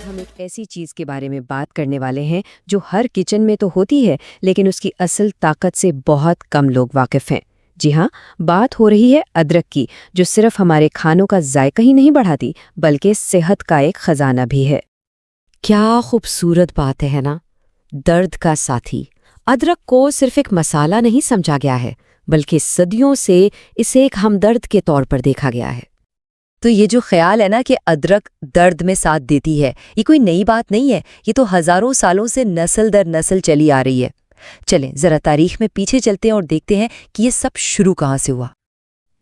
ہم ایک ایسی چیز کے بارے میں بات کرنے والے ہیں جو ہر کچن میں تو ہوتی ہے لیکن اس کی اصل طاقت سے بہت کم لوگ واقف ہیں۔ جی ہاں، بات ہو رہی ہے ادرک کی، جو صرف ہمارے کھانوں کا ذائقہ ہی نہیں بڑھاتی بلکہ صحت کا ایک خزانہ بھی ہے۔ کیا خوبصورت بات ہے نا؟ درد کا ساتھی۔ ادرک کو صرف ایک مسالہ نہیں سمجھا گیا ہے بلکہ صدیوں سے اسے ایک ہمدرد کے طور پر دیکھا گیا ہے۔ تو یہ جو خیال ہے نا کہ ادرک درد میں ساتھ دیتی ہے، یہ کوئی نئی بات نہیں ہے، یہ تو ہزاروں سالوں سے نسل در نسل چلی آ رہی ہے۔ چلیں ذرا تاریخ میں پیچھے چلتے ہیں اور دیکھتے ہیں کہ یہ سب شروع کہاں سے ہوا۔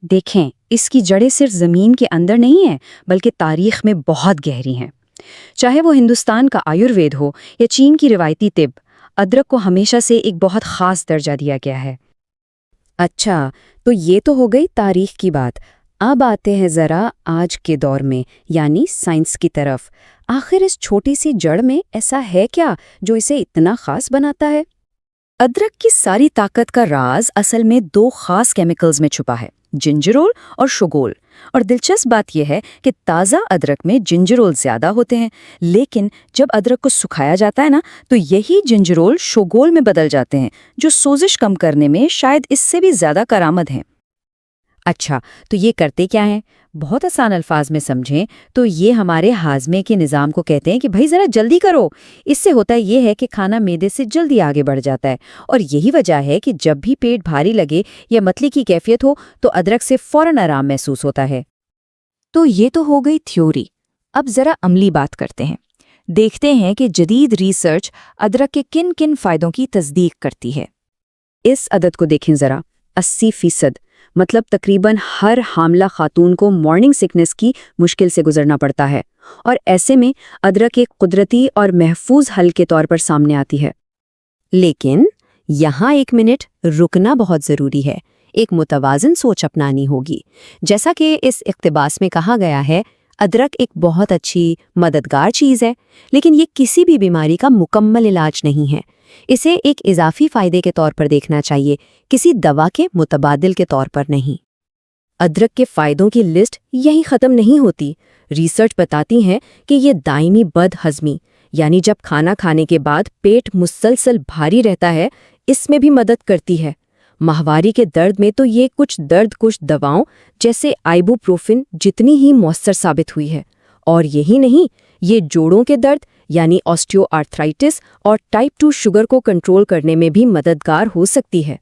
دیکھیں، اس کی جڑیں صرف زمین کے اندر نہیں ہیں بلکہ تاریخ میں بہت گہری ہیں۔ چاہے وہ ہندوستان کا آیوروید ہو یا چین کی روایتی طب، ادرک کو ہمیشہ سے ایک بہت خاص درجہ دیا گیا ہے۔ اچھا، تو یہ تو ہو گئی تاریخ کی بات۔ اب آتے ہیں ذرا آج کے دور میں، یعنی سائنس کی طرف۔ آخر اس چھوٹی سی جڑ میں ایسا ہے کیا جو اسے اتنا خاص بناتا ہے؟ ادرک کی ساری طاقت کا راز اصل میں دو خاص کیمیکلز میں چھپا ہے، جنجرول اور شوگول۔ اور دلچسپ بات یہ ہے کہ تازہ ادرک میں جنجرول زیادہ ہوتے ہیں، لیکن جب ادرک کو سکھایا جاتا ہے نا تو یہی جنجرول شوگول میں بدل جاتے ہیں، جو سوزش کم کرنے میں شاید اس سے بھی زیادہ کارآمد ہیں۔ اچھا، تو یہ کرتے کیا ہیں؟ بہت آسان الفاظ میں سمجھیں تو یہ ہمارے ہاضمے کے نظام کو کہتے ہیں کہ بھائی ذرا جلدی کرو۔ اس سے ہوتا یہ ہے کہ کھانا معدے سے جلدی آگے بڑھ جاتا ہے، اور یہی وجہ ہے کہ جب بھی پیٹ بھاری لگے یا متلی کی کیفیت ہو تو ادرک سے فوراً آرام محسوس ہوتا ہے۔ تو یہ تو ہو گئی تھیوری۔ اب ذرا عملی بات کرتے ہیں، دیکھتے ہیں کہ جدید ریسرچ ادرک کے کن کن فائدوں کی تصدیق کرتی ہے۔ اس عدد کو دیکھیں ذرا، 80%، مطلب تقریباً ہر حاملہ خاتون کو مارننگ سکنس کی مشکل سے گزرنا پڑتا ہے، اور ایسے میں ادرک ایک قدرتی اور محفوظ حل کے طور پر سامنے آتی ہے۔ لیکن یہاں ایک منٹ رکنا بہت ضروری ہے، ایک متوازن سوچ اپنانی ہوگی۔ جیسا کہ اس اقتباس میں کہا گیا ہے، ادرک ایک بہت اچھی مددگار چیز ہے، لیکن یہ کسی بھی بیماری کا مکمل علاج نہیں ہے۔ اسے ایک اضافی فائدے کے طور پر دیکھنا چاہیے، کسی دوا کے متبادل کے طور پر نہیں۔ ادرک کے فائدوں کی لسٹ یہیں ختم نہیں ہوتی۔ ریسرچ بتاتی ہیں کہ یہ دائمی بد ہضمی، یعنی جب کھانا کھانے کے بعد پیٹ مسلسل بھاری رہتا ہے، اس میں بھی مدد کرتی ہے۔ ماہواری کے درد میں تو یہ کچھ درد کش دواؤں جیسے آئبوپروفن جتنی ہی مؤثر ثابت ہوئی ہے۔ اور یہی نہیں، یہ جوڑوں کے درد یعنی آسٹیو آرتھرائٹس اور ٹائپ 2 شوگر کو کنٹرول کرنے میں بھی مددگار ہو سکتی ہے۔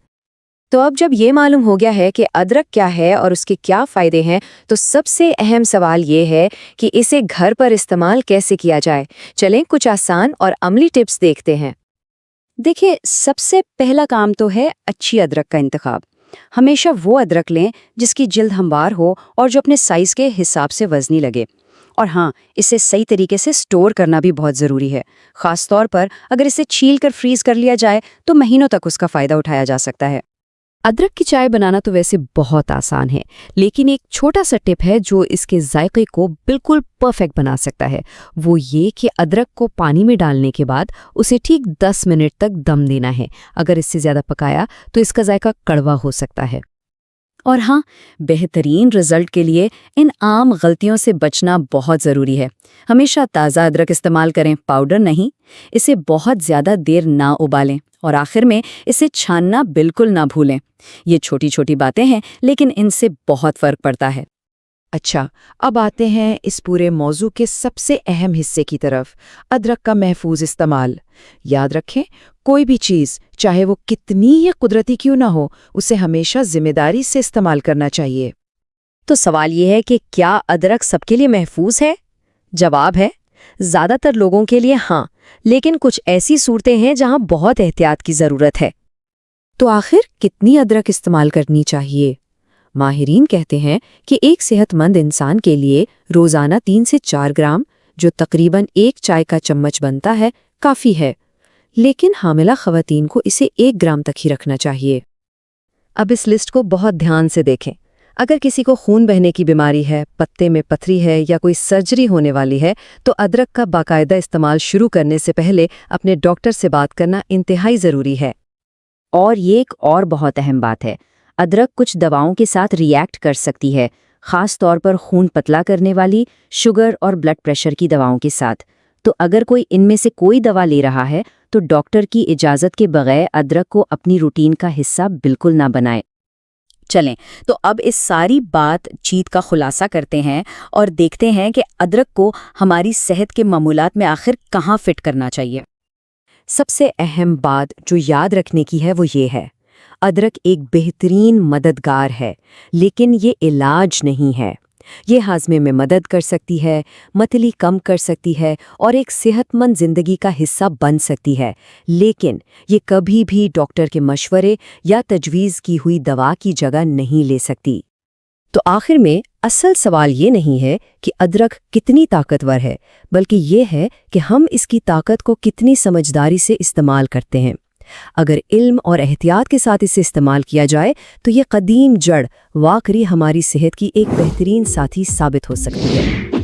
تو اب جب یہ معلوم ہو گیا ہے کہ ادرک کیا ہے اور اس کے کیا فائدے ہیں، تو سب سے اہم سوال یہ ہے کہ اسے گھر پر استعمال کیسے کیا جائے۔ چلیں کچھ آسان اور عملی ٹپس دیکھتے ہیں۔ دیکھیں، سب سے پہلا کام تو ہے اچھی ادرک کا انتخاب۔ ہمیشہ وہ ادرک لیں جس کی جلد ہموار ہو اور جو اپنے سائز کے حساب سے وزنی لگے۔ اور ہاں، اسے صحیح طریقے سے سٹور کرنا بھی بہت ضروری ہے، خاص طور پر اگر اسے چھیل کر فریز کر لیا جائے تو مہینوں تک اس کا فائدہ اٹھایا جا سکتا ہے۔ ادرک کی چائے بنانا تو ویسے بہت آسان ہے، لیکن ایک چھوٹا سا ٹپ ہے جو اس کے ذائقے کو بالکل پرفیکٹ بنا سکتا ہے۔ وہ یہ کہ ادرک کو پانی میں ڈالنے کے بعد اسے ٹھیک 10 منٹ تک دم دینا ہے۔ اگر اس سے زیادہ پکایا تو اس کا ذائقہ کڑوا ہو سکتا ہے۔ اور ہاں، بہترین رزلٹ کے لیے ان عام غلطیوں سے بچنا بہت ضروری ہے۔ ہمیشہ تازہ ادرک استعمال کریں، پاؤڈر نہیں۔ اسے بہت زیادہ دیر نہ ابالیں، اور آخر میں اسے چھاننا بالکل نہ بھولیں۔ یہ چھوٹی چھوٹی باتیں ہیں لیکن ان سے بہت فرق پڑتا ہے۔ اچھا، اب آتے ہیں اس پورے موضوع کے سب سے اہم حصے کی طرف، ادرک کا محفوظ استعمال۔ یاد رکھیں، کوئی بھی چیز چاہے وہ کتنی ہی قدرتی کیوں نہ ہو، اسے ہمیشہ ذمہ داری سے استعمال کرنا چاہیے۔ تو سوال یہ ہے کہ کیا ادرک سب کے لیے محفوظ ہے؟ جواب ہے زیادہ تر لوگوں کے لیے ہاں، لیکن کچھ ایسی صورتیں ہیں جہاں بہت احتیاط کی ضرورت ہے۔ تو آخر کتنی ادرک استعمال کرنی چاہیے؟ ماہرین کہتے ہیں کہ ایک صحت مند انسان کے لیے روزانہ 3 سے 4 گرام، جو تقریباً 1 چائے کا چمچ بنتا ہے، کافی ہے، لیکن حاملہ خواتین کو اسے 1 گرام تک ہی رکھنا چاہیے۔ اب اس لسٹ کو بہت دھیان سے دیکھیں۔ اگر کسی کو خون بہنے کی بیماری ہے، پتے میں پتھری ہے یا کوئی سرجری ہونے والی ہے تو ادرک کا باقاعدہ استعمال شروع کرنے سے پہلے اپنے ڈاکٹر سے بات کرنا انتہائی ضروری ہے۔ اور یہ ایک اور بہت اہم بات ہے، ادرک کچھ دواؤں کے ساتھ ریئیکٹ کر سکتی ہے، خاص طور پر خون پتلا کرنے والی، شوگر اور بلڈ پریشر کی دواؤں کے ساتھ۔ تو اگر کوئی ان میں سے کوئی دوا لے رہا ہے تو ڈاکٹر کی اجازت کے بغیر ادرک کو اپنی روٹین کا حصہ بالکل نہ بنائے۔ چلیں تو اب اس ساری بات چیت کا خلاصہ کرتے ہیں اور دیکھتے ہیں کہ ادرک کو ہماری صحت کے معمولات میں آخر کہاں فٹ کرنا چاہیے۔ سب سے اہم بات جو یاد رکھنے کی ہے وہ یہ ہے، ادرک ایک بہترین مددگار ہے، لیکن یہ علاج نہیں ہے۔ یہ ہاضمے میں مدد کر سکتی ہے، متلی کم کر سکتی ہے اور ایک صحت مند زندگی کا حصہ بن سکتی ہے، لیکن یہ کبھی بھی ڈاکٹر کے مشورے یا تجویز کی ہوئی دوا کی جگہ نہیں لے سکتی۔ تو آخر میں اصل سوال یہ نہیں ہے کہ ادرک کتنی طاقتور ہے، بلکہ یہ ہے کہ ہم اس کی طاقت کو کتنی سمجھداری سے استعمال کرتے ہیں۔ اگر علم اور احتیاط کے ساتھ اسے استعمال کیا جائے تو یہ قدیم جڑ واقعی ہماری صحت کی ایک بہترین ساتھی ثابت ہو سکتی ہے۔